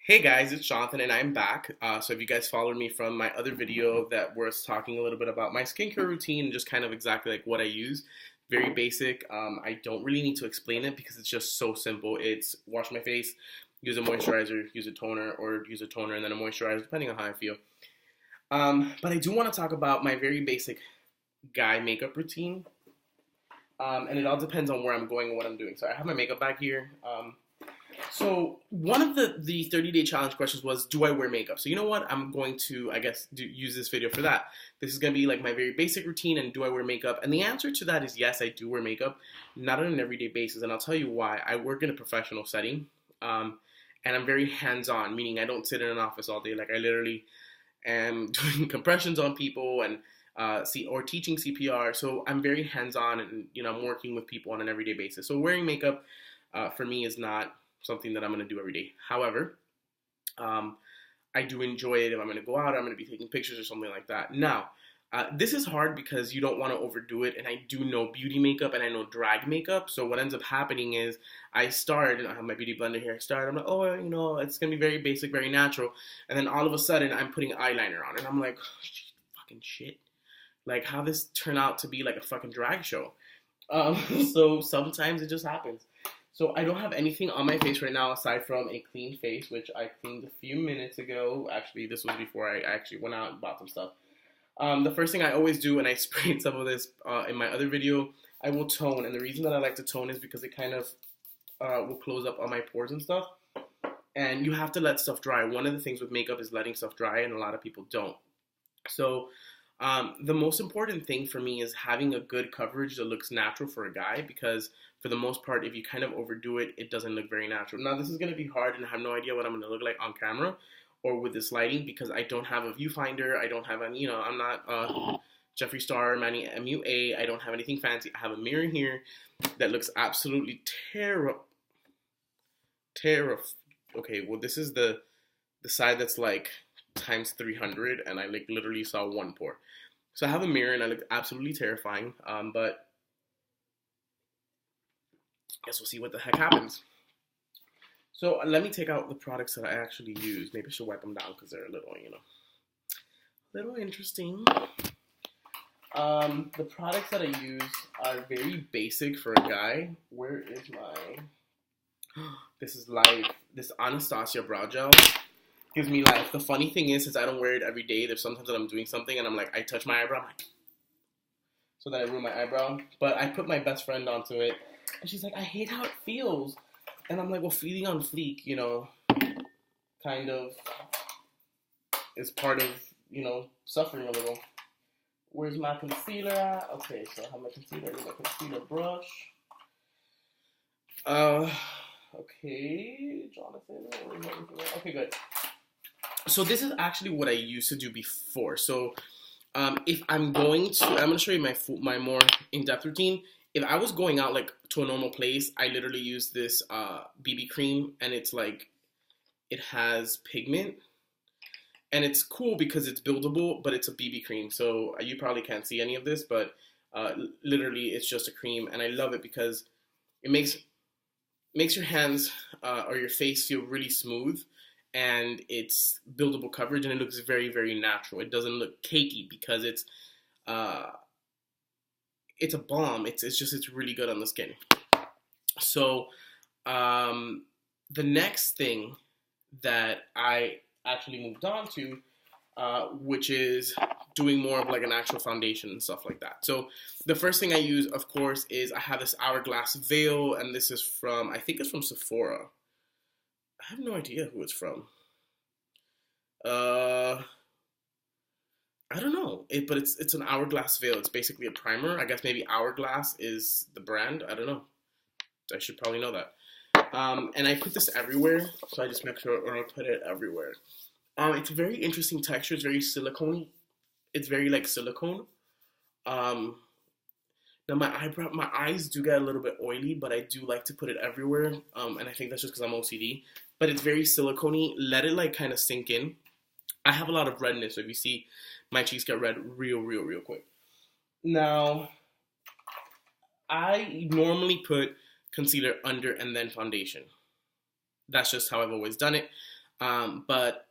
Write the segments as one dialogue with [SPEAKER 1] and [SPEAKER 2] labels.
[SPEAKER 1] Hey guys, it's Jonathan and I'm back. So if you guys followed me from my other video that was talking a little bit about my skincare routine and just kind of exactly like what I use, very basic. I don't really need to explain it because it's just so simple. It's wash my face, use a moisturizer, use a toner, or use a toner and then a moisturizer depending on how I feel. But I do want to talk about my very basic guy makeup routine. And it all depends on where I'm going and what I'm doing. So I have my makeup bag here. So one of the 30-day challenge questions was, do I wear makeup? So you know what? I'm going to, I guess, use this video for that. This is going to be like my very basic routine and do I wear makeup? And the answer to that is yes, I do wear makeup, not on an everyday basis. And I'll tell you why. I work in a professional setting, and I'm very hands-on, meaning I don't sit in an office all day. Like I literally am doing compressions on people and or teaching CPR. So I'm very hands-on and, I'm working with people on an everyday basis. So wearing makeup for me is not something that I'm going to do every day. However, I do enjoy it if I'm going to go out, I'm going to be taking pictures or something like that. Now, this is hard because you don't want to overdo it, and I do know beauty makeup and I know drag makeup. So what ends up happening is I start, and I have my beauty blender here. I'm like, oh, it's going to be very basic, very natural. And then all of a sudden, I'm putting eyeliner on, and I'm like, oh, fucking shit. Like, how this turn out to be like a fucking drag show? Um, so sometimes it just happens. So I don't have anything on my face right now aside from a clean face, which I cleaned a few minutes ago. Actually, this was before I actually went out and bought some stuff. The first thing I always do, and I sprayed some of this in my other video, I will tone. And the reason that I like to tone is because it kind of will close up on my pores and stuff. And you have to let stuff dry. One of the things with makeup is letting stuff dry, and a lot of people don't. So the most important thing for me is having a good coverage that looks natural for a guy, because for the most part, if you kind of overdo it, it doesn't look very natural. Now, this is going to be hard, and I have no idea what I'm going to look like on camera or with this lighting because I don't have a viewfinder. I don't have any, I'm not Jeffree Star, Manny MUA. I don't have anything fancy. I have a mirror here that looks absolutely Okay, well, this is the side that's like times 300, and I like literally saw one pore. So I have a mirror, and I look absolutely terrifying. But I guess we'll see what the heck happens. So let me take out the products that I actually use. Maybe I should wipe them down because they're a little interesting. The products that I use are very basic for a guy. Where is my? This is Life. This Anastasia brow gel gives me life. The funny thing is, since I don't wear it every day, there's sometimes that I'm doing something and I'm like, I touch my eyebrow, I'm like, so that I ruin my eyebrow. But I put my best friend onto it, and she's like, I hate how it feels. And I'm like, well, feeling on fleek, kind of is part of, suffering a little. Where's my concealer at? Okay, so I have my concealer. I need my concealer brush. Okay, Jonathan. Okay, good. So this is actually what I used to do before. So if I'm going to show you my more in-depth routine. If I was going out like to a normal place, I literally use this BB cream, and it's like, it has pigment, and it's cool because it's buildable, but it's a BB cream. So you probably can't see any of this, but literally it's just a cream, and I love it because it makes your hands or your face feel really smooth, and it's buildable coverage, and it looks very, very natural. It doesn't look cakey because it's a balm. It's really good on the skin. So the next thing that I actually moved on to, which is doing more of like an actual foundation and stuff like that. So the first thing I use, of course, is I have this Hourglass Veil, and this is I think it's from Sephora. I have no idea who it's from. I don't know, but it's an Hourglass Veil. It's basically a primer. I guess maybe Hourglass is the brand. I don't know. I should probably know that. And I put this everywhere, so I just make sure, or I put it everywhere. It's a very interesting texture. It's very silicone. It's very like silicone. Now my eyes do get a little bit oily, but I do like to put it everywhere. And I think that's just because I'm OCD. But it's very silicone-y. Let it like kind of sink in. I have a lot of redness, so if you see my cheeks get red real quick. Now, I normally put concealer under and then foundation. That's just how I've always done it. But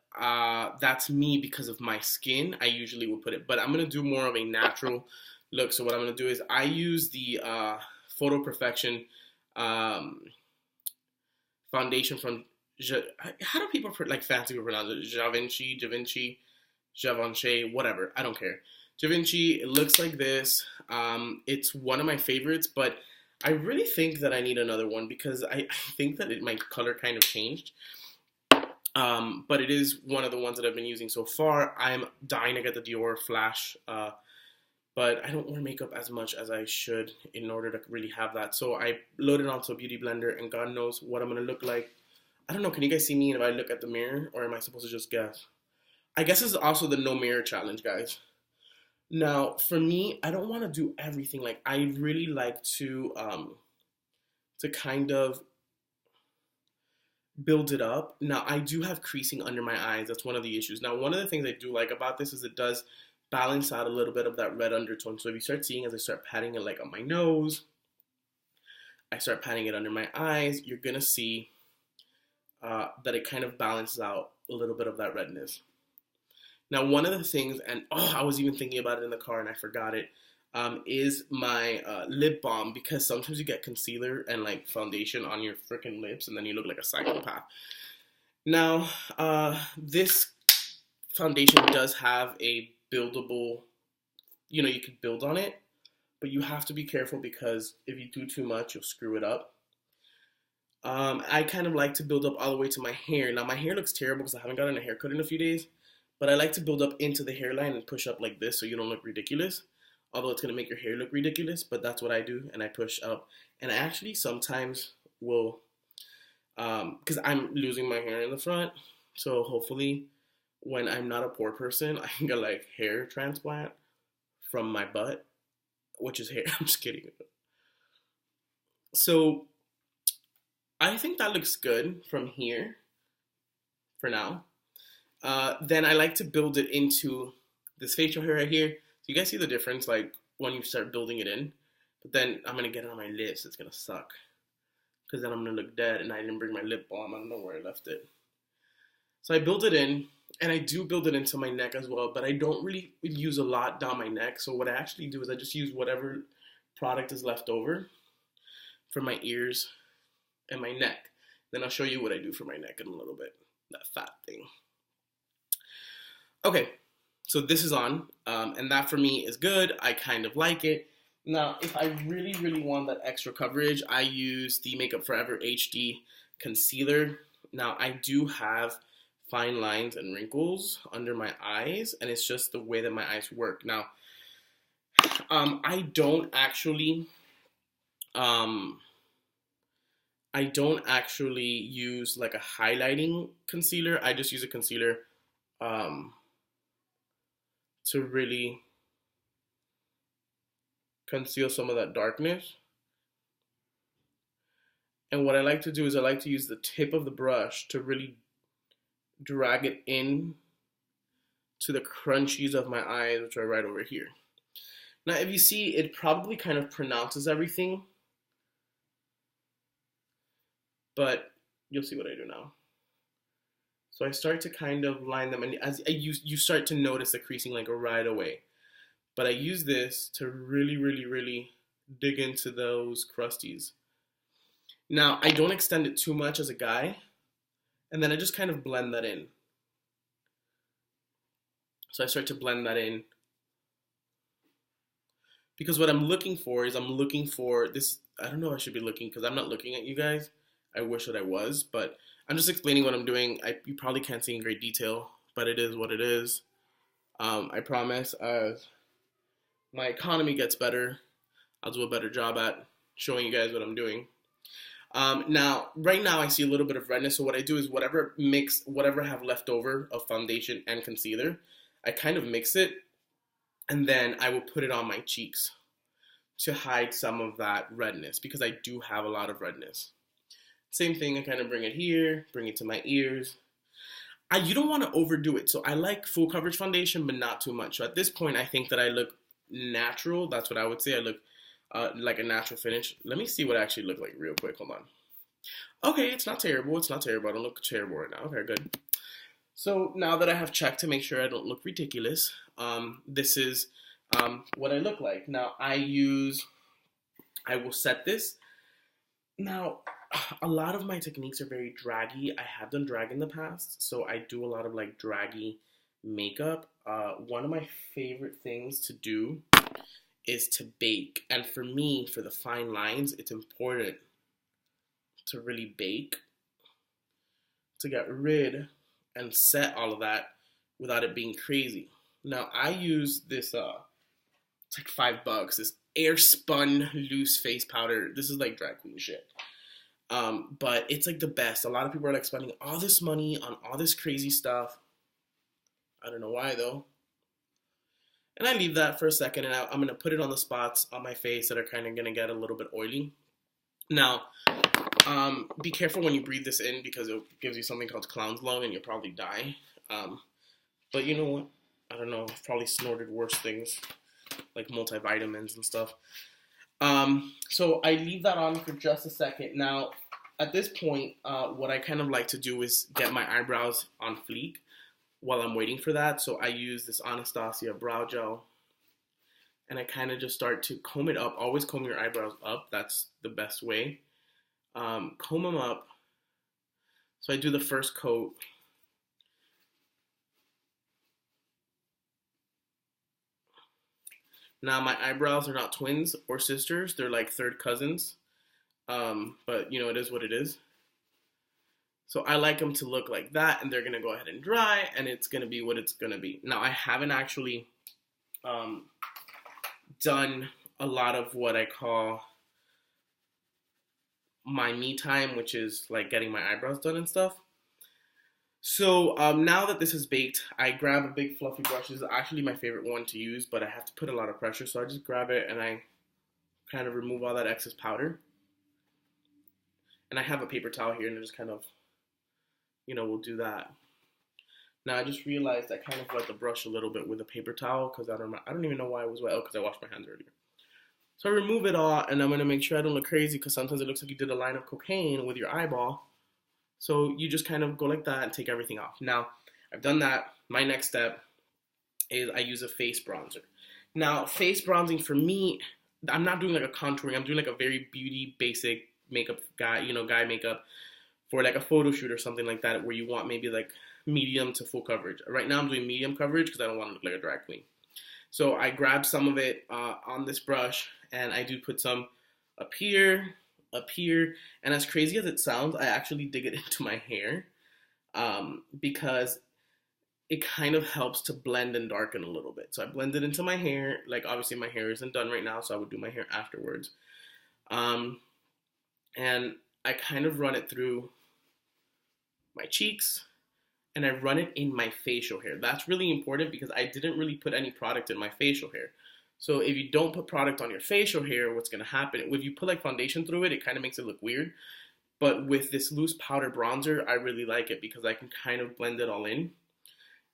[SPEAKER 1] that's me because of my skin. I usually will put it, but I'm gonna do more of a natural look. So what I'm gonna do is I use the Photo Perfection um, foundation from. How do people like fancy people pronounce it? Givenchy, whatever. I don't care. Givenchy. It looks like this. It's one of my favorites, but I really think that I need another one because I think that my color kind of changed. But it is one of the ones that I've been using so far. I'm dying to get the Dior Flash, but I don't wear makeup as much as I should in order to really have that. So I loaded onto a beauty blender, and God knows what I'm gonna look like. I don't know. Can you guys see me if I look at the mirror, or am I supposed to just guess? I guess it's also the no mirror challenge, guys. Now, for me, I don't want to do everything. Like, I really like to kind of build it up. Now, I do have creasing under my eyes. That's one of the issues. Now, one of the things I do like about this is it does balance out a little bit of that red undertone. So if you start seeing as I start patting it like on my nose, I start patting it under my eyes, you're gonna see that it kind of balances out a little bit of that redness. Now, one of the things, and I was even thinking about it in the car and I forgot it, is my lip balm, because sometimes you get concealer and like foundation on your freaking lips and then you look like a psychopath. Now, this foundation does have a buildable, you could build on it, but you have to be careful because if you do too much, you'll screw it up. I kind of like to build up all the way to my hair. Now, my hair looks terrible because I haven't gotten a haircut in a few days, but I like to build up into the hairline and push up like this so you don't look ridiculous. Although it's going to make your hair look ridiculous, but that's what I do, and I push up. And I actually sometimes will, because I'm losing my hair in the front, so hopefully when I'm not a poor person, I can get like hair transplant from my butt, which is hair. I'm just kidding. So I think that looks good from here for now. Then I like to build it into this facial hair right here. So you guys see the difference, like when you start building it in. But then I'm gonna get it on my lips. It's gonna suck because then I'm gonna look dead, and I didn't bring my lip balm. I don't know where I left it. So I build it in, and I do build it into my neck as well. But I don't really use a lot down my neck. So what I actually do is I just use whatever product is left over for my ears and my neck. Then I'll show you what I do for my neck in a little bit. That fat thing. Okay, so this is on, and that for me is good. I kind of like it. Now, if I really, really want that extra coverage, I use the Makeup Forever HD Concealer. Now, I do have fine lines and wrinkles under my eyes, and it's just the way that my eyes work. Now, I don't actually use like a highlighting concealer. I just use a concealer to really conceal some of that darkness. And what I like to do is I like to use the tip of the brush to really drag it in to the crunchies of my eyes, which are right over here. Now, if you see, it probably kind of pronounces everything, but you'll see what I do now. So I start to kind of line them, and as you start to notice the creasing like right away. But I use this to really, really, really dig into those crusties. Now, I don't extend it too much as a guy, and then I just kind of blend that in. So I start to blend that in. Because what I'm looking for is this. I don't know if I should be looking because I'm not looking at you guys. I wish that I was, but I'm just explaining what I'm doing. You probably can't see in great detail, but it is what it is. I promise as my economy gets better, I'll do a better job at showing you guys what I'm doing. Now, right now I see a little bit of redness, so what I do is whatever I have left over of foundation and concealer, I kind of mix it, and then I will put it on my cheeks to hide some of that redness, because I do have a lot of redness. Same thing, I kind of bring it here, bring it to my ears. You don't want to overdo it, so I like full coverage foundation, but not too much. So at this point, I think that I look natural. That's what I would say. I look like a natural finish. Let me see what I actually look like real quick. Hold on. Okay, it's not terrible. I don't look terrible right now. Okay, good. So now that I have checked to make sure I don't look ridiculous, this is what I look like. Now I will set this. Now, a lot of my techniques are very draggy. I have done drag in the past, so I do a lot of like draggy makeup. One of my favorite things to do is to bake. And for me, for the fine lines, it's important to really bake to get rid and set all of that without it being crazy. Now I use this it's like $5, this air spun loose face powder. This is like drag queen shit. But it's like the best. A lot of people are like spending all this money on all this crazy stuff. I don't know why though. And I leave that for a second, and I'm gonna put it on the spots on my face that are kind of gonna get a little bit oily. Now, be careful when you breathe this in because it gives you something called clown's lung, and you'll probably die. But you know what? I don't know. I've probably snorted worse things, like multivitamins and stuff. So I leave that on for just a second. Now, at this point, what I kind of like to do is get my eyebrows on fleek while I'm waiting for that. So I use this Anastasia brow gel, and I kind of just start to comb it up. Always comb your eyebrows up. That's the best way. Comb them up. So I do the first coat. Now my eyebrows are not twins or sisters. They're like third cousins. But you know, it is what it is. So I like them to look like that, and they're going to go ahead and dry, and it's going to be what it's going to be. Now, I haven't actually done a lot of what I call my me time, which is like getting my eyebrows done and stuff. So now that this is baked, I grab a big fluffy brush. This is actually my favorite one to use, but I have to put a lot of pressure, so I just grab it and I kind of remove all that excess powder. And I have a paper towel here, and I just kind of, you know, we'll do that. Now I just realized I kind of wet the brush a little bit with a paper towel because I don't even know why it was wet. Oh, because I washed my hands earlier. So I remove it all, and I'm gonna make sure I don't look crazy because sometimes it looks like you did a line of cocaine with your eyeball. So you just kind of go like that and take everything off. Now I've done that. My next step is I use a face bronzer. Now face bronzing for me, I'm not doing like a contouring. I'm doing like a very beauty basic makeup guy, you know, guy makeup for like a photo shoot or something like that where you want maybe like medium to full coverage. Right now I'm doing medium coverage because I don't want to look like a drag queen. So I grab some of it on this brush, and I do put some up here, and as crazy as it sounds, I actually dig it into my hair because it kind of helps to blend and darken a little bit. So I blend it into my hair. Like obviously my hair isn't done right now, so I would do my hair afterwards. And I kind of run it through my cheeks, and I run it in my facial hair. That's really important because I didn't really put any product in my facial hair. So if you don't put product on your facial hair, what's going to happen? If you put like foundation through it, it kind of makes it look weird. But with this loose powder bronzer, I really like it because I can kind of blend it all in.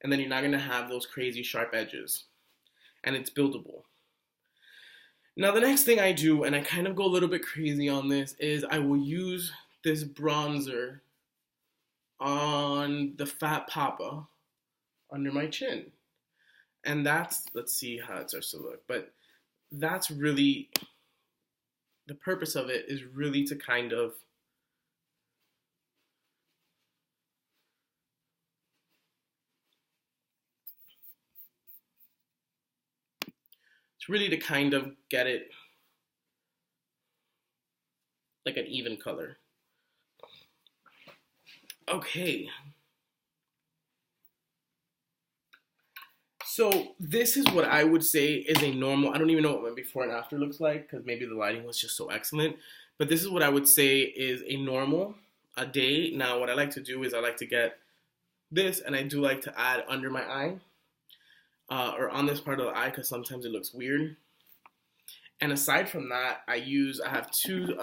[SPEAKER 1] And then you're not going to have those crazy sharp edges. And it's buildable. Now the next thing I do, and I kind of go a little bit crazy on this, is I will use this bronzer on the fat papa under my chin. And that's, let's see how it starts to look, but that's really, the purpose of it is really to kind of get it like an even color. Okay. So this is what I would say is a normal, I don't even know what my before and after looks like because maybe the lighting was just so excellent, but this is what I would say is a normal, a day. Now what I like to do is I like to get this, and I do like to add under my eye or on this part of the eye because sometimes it looks weird. And aside from that, I have two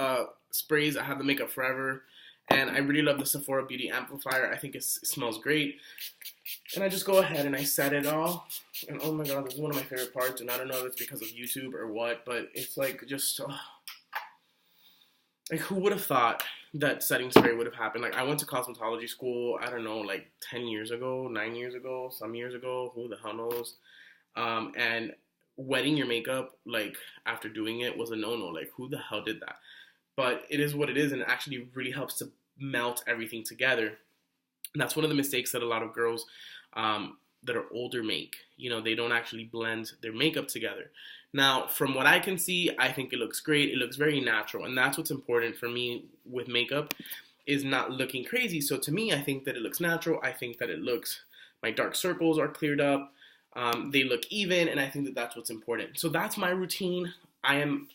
[SPEAKER 1] sprays. I have the Makeup Forever, and I really love the Sephora Beauty Amplifier. I think it smells great. And I just go ahead and I set it all. And oh my god, this is one of my favorite parts. And I don't know if it's because of YouTube or what, but it's like just, like, who would have thought that setting spray would have happened? Like, I went to cosmetology school, I don't know, like 10 years ago, 9 years ago, some years ago, who the hell knows? And wetting your makeup, like, after doing it was a no-no. Like, who the hell did that? But it is what it is, and it actually really helps to melt everything together. And that's one of the mistakes that a lot of girls that are older make. You know, they don't actually blend their makeup together. Now, from what I can see, I think it looks great. It looks very natural, and that's what's important for me with makeup, is not looking crazy. So to me, I think that it looks natural. I think that it looks, my dark circles are cleared up. They look even, and I think that that's what's important. So that's my routine. I am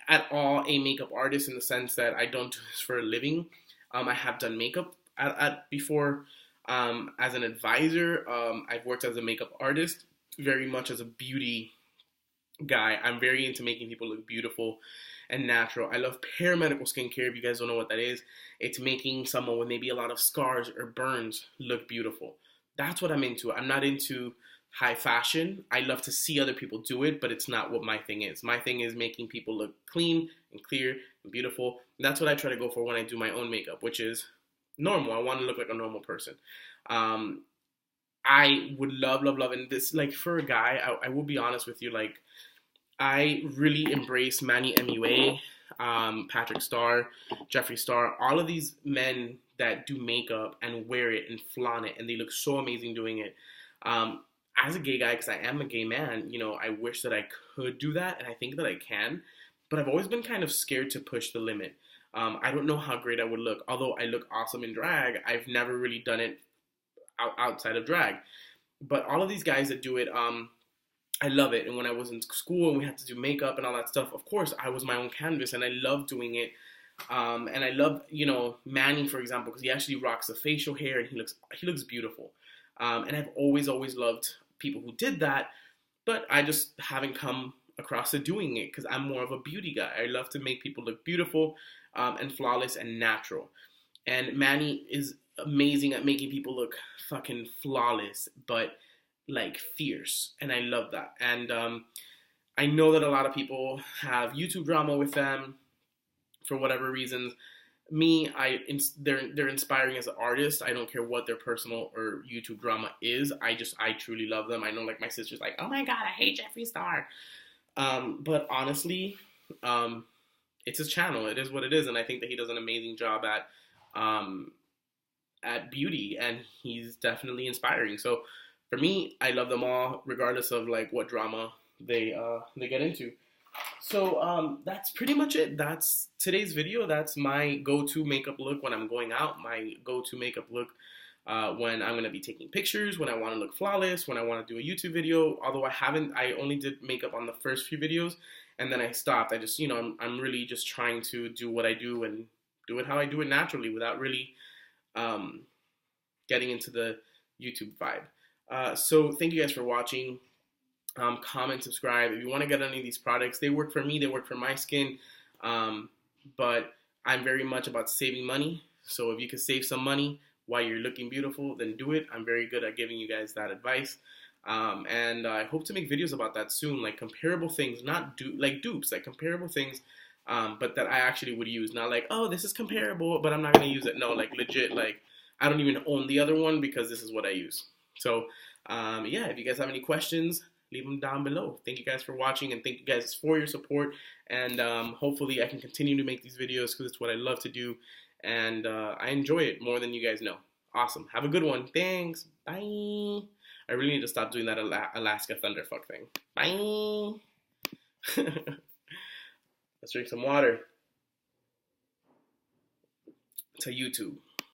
[SPEAKER 1] at all a makeup artist in the sense that I don't do this for a living. I have done makeup at before as an advisor. I've worked as a makeup artist, very much as a beauty guy. I'm very into making people look beautiful and natural. I love paramedical skincare. If you guys don't know what that is, it's making someone with maybe a lot of scars or burns look beautiful. That's what I'm into. I'm not into high fashion. I love to see other people do it, but it's not what my thing is. My thing is making people look clean and clear and beautiful. And that's what I try to go for when I do my own makeup, which is normal. I want to look like a normal person. I would love, love, love, and this, like, for a guy, I will be honest with you, like, I really embrace Manny MUA, Patrick Starr, Jeffree Star, all of these men that do makeup and wear it and flaunt it, and they look so amazing doing it. As a gay guy, because I am a gay man, you know, I wish that I could do that, and I think that I can, but I've always been kind of scared to push the limit. I don't know how great I would look. Although I look awesome in drag, I've never really done it outside of drag. But all of these guys that do it, I love it. And when I was in school and we had to do makeup and all that stuff, of course, I was my own canvas and I love doing it. And I love, you know, Manny, for example, because he actually rocks the facial hair and he looks beautiful. And I've always, always loved people who did that, but I just haven't come across to doing it because I'm more of a beauty guy. I love to make people look beautiful and flawless and natural. And Manny is amazing at making people look fucking flawless, but like fierce. And I love that. And I know that a lot of people have YouTube drama with them for whatever reasons. Me, they're inspiring as an artist. I don't care what their personal or YouTube drama is. I truly love them. I know, like, my sister's like, oh my god, I hate Jeffree Star. But honestly, it's his channel. It is what it is, and I think that he does an amazing job at beauty, and he's definitely inspiring. So for me, I love them all, regardless of like what drama they get into. So that's pretty much it. That's today's video. That's my go-to makeup look when I'm going out. My go-to makeup look when I'm gonna be taking pictures, when I want to look flawless, when I want to do a YouTube video. Although I only did makeup on the first few videos, and then I stopped. I just, you know, I'm really just trying to do what I do and do it how I do it naturally, without really getting into the YouTube vibe. So thank you guys for watching. Comment, subscribe. If you want to get any of these products, they work for me, they work for my skin, but I'm very much about saving money. So if you can save some money while you're looking beautiful, then do it. I'm very good at giving you guys that advice. And I hope to make videos about that soon, like comparable things, not like dupes, like comparable things, but that I actually would use. Not like, oh, this is comparable, but I'm not going to use it. No, like legit, like I don't even own the other one because this is what I use. So yeah, if you guys have any questions, leave them down below. Thank you guys for watching, and thank you guys for your support. And hopefully I can continue to make these videos because it's what I love to do. And I enjoy it more than you guys know. Awesome. Have a good one. Thanks. Bye. I really need to stop doing that Alaska Thunderfuck thing. Bye. Let's drink some water. To YouTube.